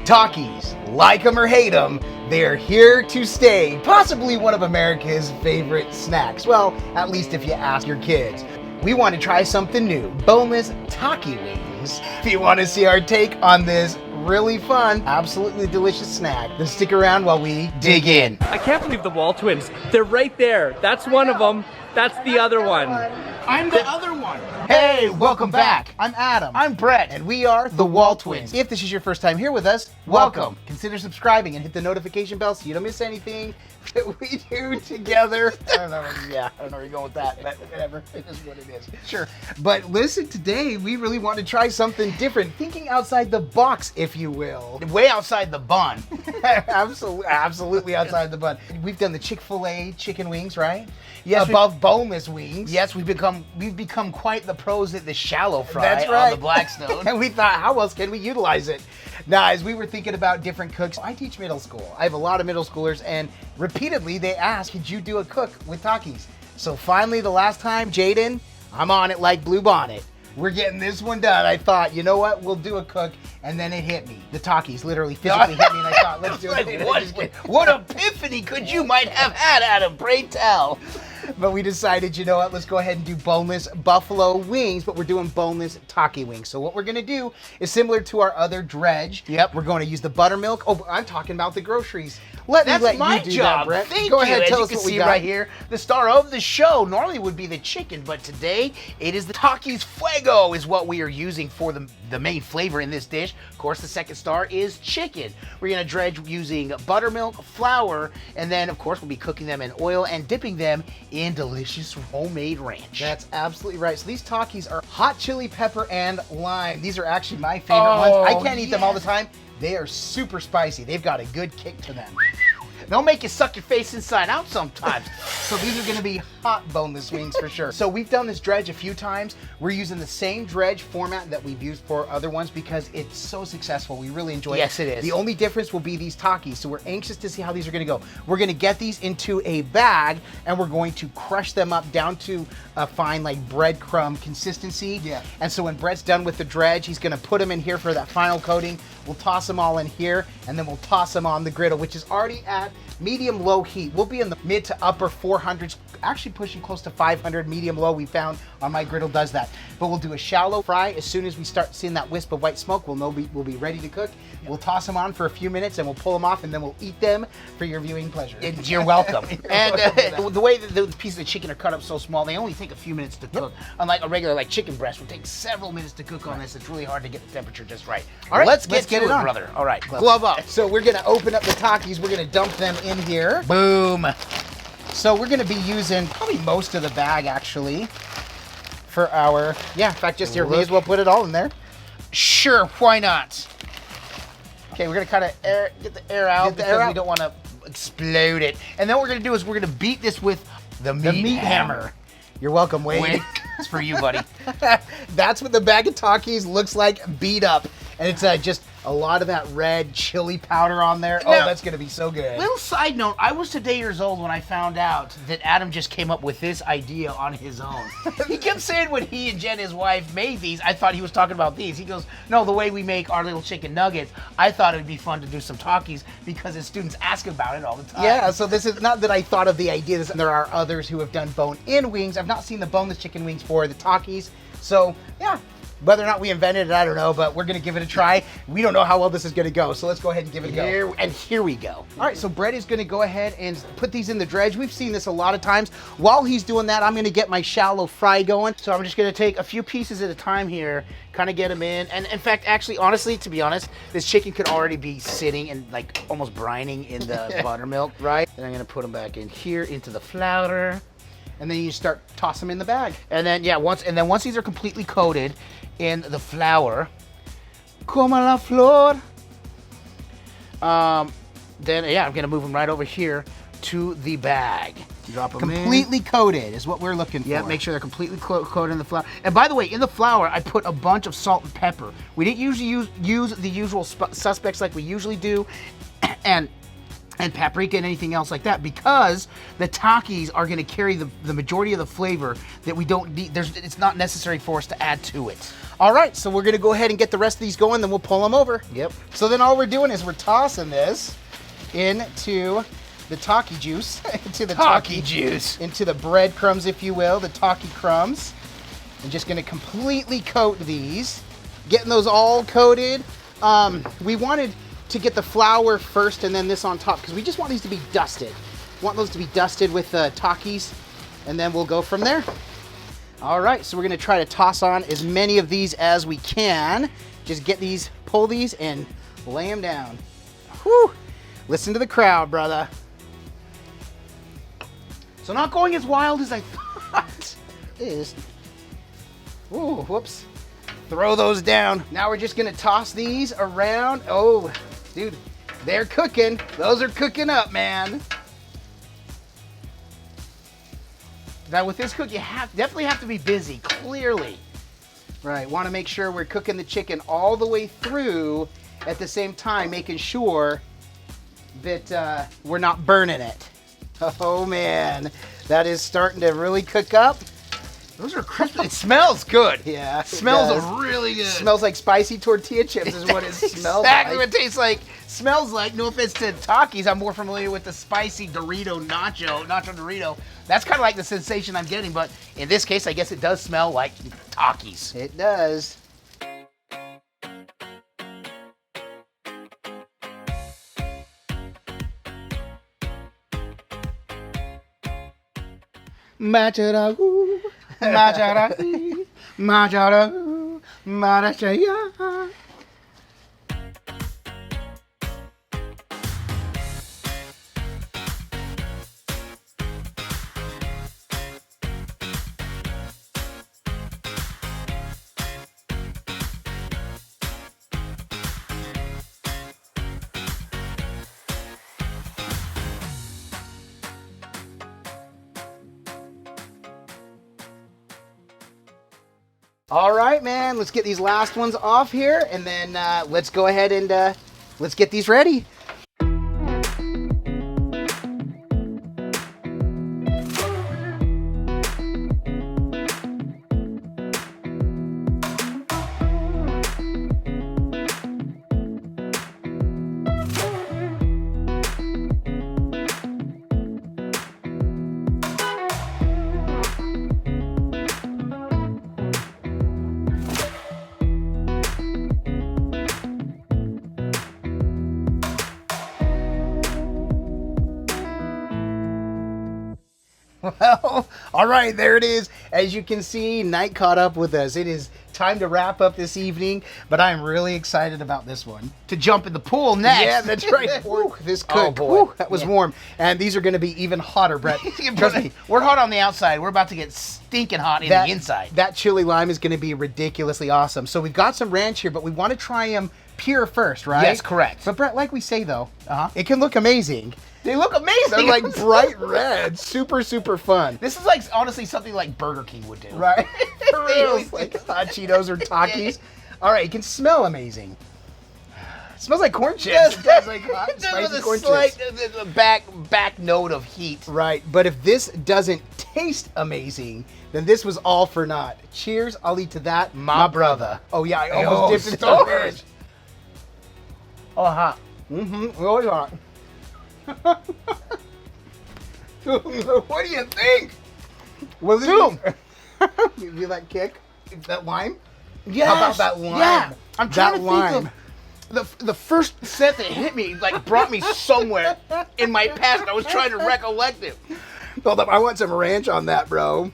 Takis, like them or hate them, they're here to stay. Possibly one of America's favorite snacks. Well, at least if you ask your kids. We want to try something new, boneless Takis wings. If you want to see our take on this really fun, absolutely delicious snack, then stick around while we dig in. I can't believe the WALTWINS. They're right there. That's one of them. That's the other one. I'm the other one. Hey, welcome back. I'm Adam. I'm Brett. And we are the WALTWINS. If this is your first time here with us, welcome. Consider subscribing and hit the notification bell so you don't miss anything that we do together. I don't know where you're going with that, but whatever. It is what it is. Sure. But listen, today we really want to try something different. Thinking outside the box, if you will. Way outside the bun. Absolutely outside the bun. We've done the Chick-fil-A chicken wings, right? Yes, above boneless wings. Yes, we've become quite the pros at the shallow fry. That's right. On the Blackstone. And we thought, how else can we utilize it? Now, as we were thinking about different cooks, I teach middle school. I have a lot of middle schoolers, and repeatedly they ask, could you do a cook with Takis? So finally, the last time, Jaden, I'm on it like Blue Bonnet. We're getting this one done. I thought, you know what? We'll do a cook, and then it hit me. The Takis literally physically hit me, and I thought, let's do it. What epiphany could you might have had, Adam? Pray tell. But we decided, you know what, let's go ahead and do boneless buffalo wings, but we're doing boneless Takis wings. So what we're gonna do is similar to our other dredge. Yep. We're going to use the buttermilk. Oh, I'm talking about the groceries. That's my you do job. that, Brett. Thank go you. ahead, As tell you us can what we see got. right here, the star of the show normally would be the chicken, but today it is the Takis Fuego is what we are using for the main flavor in this dish. Of course, the second star is chicken. We're gonna dredge using buttermilk, flour, and then of course we'll be cooking them in oil and dipping them in delicious homemade ranch. That's absolutely right. So these Takis are hot chili pepper and lime. These are actually my favorite ones. I can't eat them all the time. They are super spicy. They've got a good kick to them. They'll make you suck your face inside out sometimes. So these are gonna be hot boneless wings for sure. So we've done this dredge a few times. We're using the same dredge format that we've used for other ones because it's so successful. We really enjoy it. Yes, it is. The only difference will be these Takis. So we're anxious to see how these are gonna go. We're gonna get these into a bag and we're going to crush them up down to a fine like breadcrumb consistency. Yeah. And so when Brett's done with the dredge, he's gonna put them in here for that final coating. We'll toss them all in here and then we'll toss them on the griddle, which is already at medium-low heat. We'll be in the mid to upper 400s, actually pushing close to 500 medium-low. We found on my griddle does that. But we'll do a shallow fry. As soon as we start seeing that wisp of white smoke, we'll know we'll be ready to cook. We'll toss them on for a few minutes and we'll pull them off and then we'll eat them for your viewing pleasure. You're welcome. And the way that the pieces of chicken are cut up so small, they only take a few minutes to cook. Unlike a regular like chicken breast, will take several minutes to cook on this. It's really hard to get the temperature just right. All right, let's get it on, brother. All right, glove up. So we're gonna open up the Takis. We're gonna dump them in here. Boom. So we're gonna be using probably most of the bag actually for our, in fact, just here, we as well put it all in there. Sure, why not? Okay, we're gonna kind of get the air out because we don't want to explode it. And then what we're gonna do is we're gonna beat this with the meat hammer. You're welcome, Wade. It's for you, buddy. That's what the bag of Takis looks like beat up. And it's just a lot of that red chili powder on there. Now, that's gonna be so good. Little side note, I was today years old when I found out that Adam just came up with this idea on his own. He kept saying when he and Jen, his wife, made these, I thought he was talking about these. He goes, no, the way we make our little chicken nuggets, I thought it would be fun to do some Takis because his students ask about it all the time. Yeah, so this is not that I thought of the idea. There are others who have done bone-in wings. I've not seen the boneless chicken wings for the Takis. So, yeah. Whether or not we invented it, I don't know, but we're gonna give it a try. We don't know how well this is gonna go, so let's go ahead and give it a go. And here we go. All right, so Brett is gonna go ahead and put these in the dredge. We've seen this a lot of times. While he's doing that, I'm gonna get my shallow fry going. So I'm just gonna take a few pieces at a time here, kind of get them in. And in fact, actually, honestly, to be honest, this chicken could already be sitting and like almost brining in the buttermilk, right? And I'm gonna put them back in here into the flour. And then you start toss them in the bag. And then, once these are completely coated in the flour, como la flor, then, I'm gonna move them right over here to the bag. Drop them completely coated is what we're looking for. Yeah, make sure they're completely coated in the flour. And by the way, in the flour, I put a bunch of salt and pepper. We didn't usually use the usual suspects like we usually do, and paprika and anything else like that, because the Takis are going to carry the majority of the flavor that we don't need. It's not necessary for us to add to it. All right, so we're gonna go ahead and get the rest of these going, then we'll pull them over. Yep. So then all we're doing is we're tossing this into the Taki juice, into the Taki juice. into the breadcrumbs, if you will, the Taki crumbs. I'm just gonna completely coat these, getting those all coated. We wanted to get the flour first and then this on top because we just want these to be dusted. Want those to be dusted with Takis, and then we'll go from there. All right, so we're gonna try to toss on as many of these as we can. Just get these, pull these, and lay them down. Whew. Listen to the crowd, brother. So not going as wild as I thought. It is. Ooh, whoops. Throw those down. Now we're just gonna toss these around. Oh, dude, they're cooking. Those are cooking up, man. Now with this cook, you definitely have to be busy, clearly. Right, want to make sure we're cooking the chicken all the way through at the same time, making sure that we're not burning it. Oh man, that is starting to really cook up. Those are crisp. It smells good. Yeah, it Smells does. really good. Smells like spicy tortilla chips is what it smells exactly like. what it tastes like. Smells like. No offense to Takis, I'm more familiar with the spicy nacho Dorito. That's kind of like the sensation I'm getting, but in this case, I guess it does smell like Takis. It does. Machara, machara, machara, marachaya. All right, man, let's get these last ones off here, and then let's go ahead and let's get these ready. Well, all right, there it is. As you can see, night caught up with us. It is time to wrap up this evening, but I'm really excited about this one. To jump in the pool next. Yeah, that's right. Woo, this cooked. Oh, boy. Woo, that was warm. And these are going to be even hotter, Brett. Trust me, we're hot on the outside. We're about to get stinking hot in the inside. That chili lime is going to be ridiculously awesome. So we've got some ranch here, but we want to try them pure first, right? Yes, correct. But Brett, like we say though, it can look amazing. They look amazing. They're like bright red, super, super fun. This is like honestly something like Burger King would do. Right? For They real. always Like hot Cheetos or Takis. All right, it can smell amazing. It smells like corn chips. It does, like hot, spicy corn chips. Back note of heat. Right, but if this doesn't taste amazing, then this was all for naught. Cheers, I'll eat to that, my brother. Oh yeah, I almost dipped into the ranch. Oh, hot. Mm-hmm, really hot. What do you think? Well, Dude. You feel that kick? That lime? Yes. How about that lime? Yeah. I'm trying That to lime. think of the first set that hit me, like brought me somewhere in my past. And I was trying to recollect it. Hold up, I want some ranch on that, bro.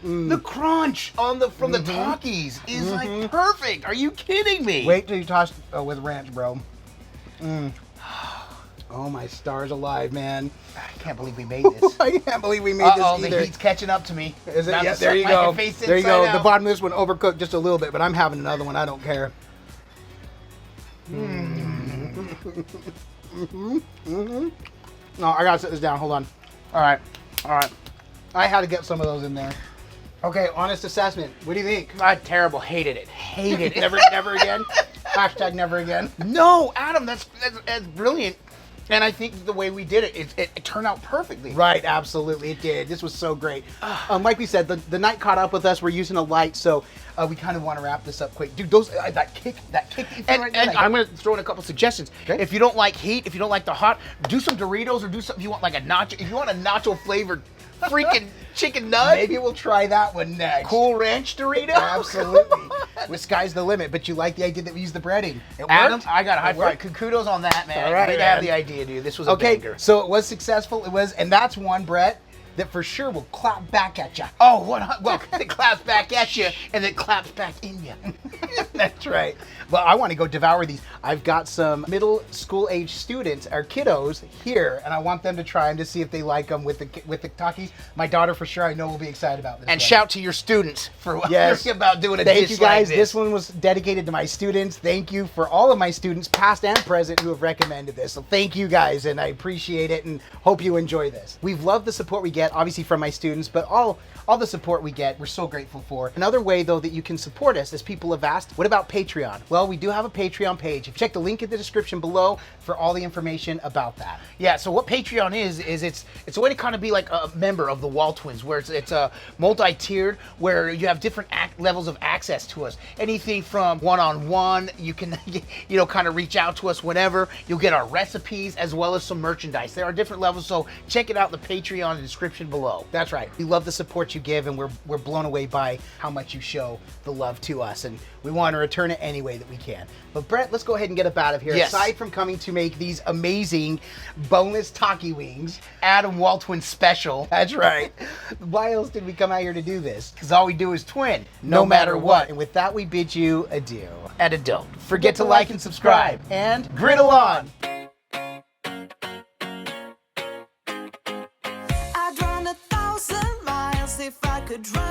The crunch on from the Takis is like perfect. Are you kidding me? Wait till you toss with ranch, bro. Oh, my stars alive, man. I can't believe we made this. I can't believe we made this either. The heat's catching up to me. Is it? About Yeah, to there suck you my go. face There you inside go. out. The bottom of this one overcooked just a little bit, but I'm having another one. I don't care. No, I gotta set this down. Hold on. All right. I had to get some of those in there. Okay, honest assessment. What do you think? Terrible. Hated it. Hated it. Never again. Hashtag never again. No, Adam, that's brilliant. And I think the way we did it, it turned out perfectly. Right, absolutely, it did. This was so great. Like we said, the night caught up with us. We're using a light, so we kind of want to wrap this up quick. Dude, those that kick that you feel And, right there, and like- I'm gonna throw in a couple suggestions. Okay. If you don't like heat, if you don't like the hot, do some Doritos or do something. You want like a nacho. If you want a nacho flavored freaking chicken nug, maybe we'll try that one next. Cool Ranch Dorito. Absolutely. The sky's the limit, but you like the idea that we use the breading. It Adam, worked? I got a high It worked? five. Kudos on that, man. All right, Way to have man. the idea, dude. This was a Okay, banger. so it was successful. It was, and that's one, Brett, that for sure will clap back at you. Oh, well, it claps back at you, and it claps back in you. That's right. Well, I want to go devour these. I've got some middle school age students, or kiddos, here, and I want them to try them to see if they like them with the Takis. My daughter, for sure, I know will be excited about this. And one. shout to your students for Yes. about doing a Thank dish you guys. like This one was dedicated to my students. Thank you for all of my students, past and present, who have recommended this. So thank you guys, and I appreciate it, and hope you enjoy this. We've loved the support we get, obviously from my students, but all the support we get, we're so grateful for. Another way, though, that you can support us, as people have asked, what about Patreon? Well, we do have a Patreon page. If you check the link in the description below for all the information about that. Yeah, so what Patreon is it's a way to kind of be like a member of the WALTWINS, where it's a multi-tiered, where you have different levels of access to us. Anything from one-on-one, you can kind of reach out to us whenever. You'll get our recipes as well as some merchandise. There are different levels, so check it out in the Patreon in the description below. That's right. We love the support you give, and we're blown away by how much you show the love to us, and we want to return it any way that we can. But Brett, let's go ahead and get up out of here. Yes. Aside from coming to make these amazing boneless Taki wings, Adam Walton special. that's right. Why else did we come out here to do this? Because all we do is twin, No matter what. And with that, we bid you adieu. And a don't. Forget to like and subscribe, and griddle on. I'd run 1,000 miles if I could run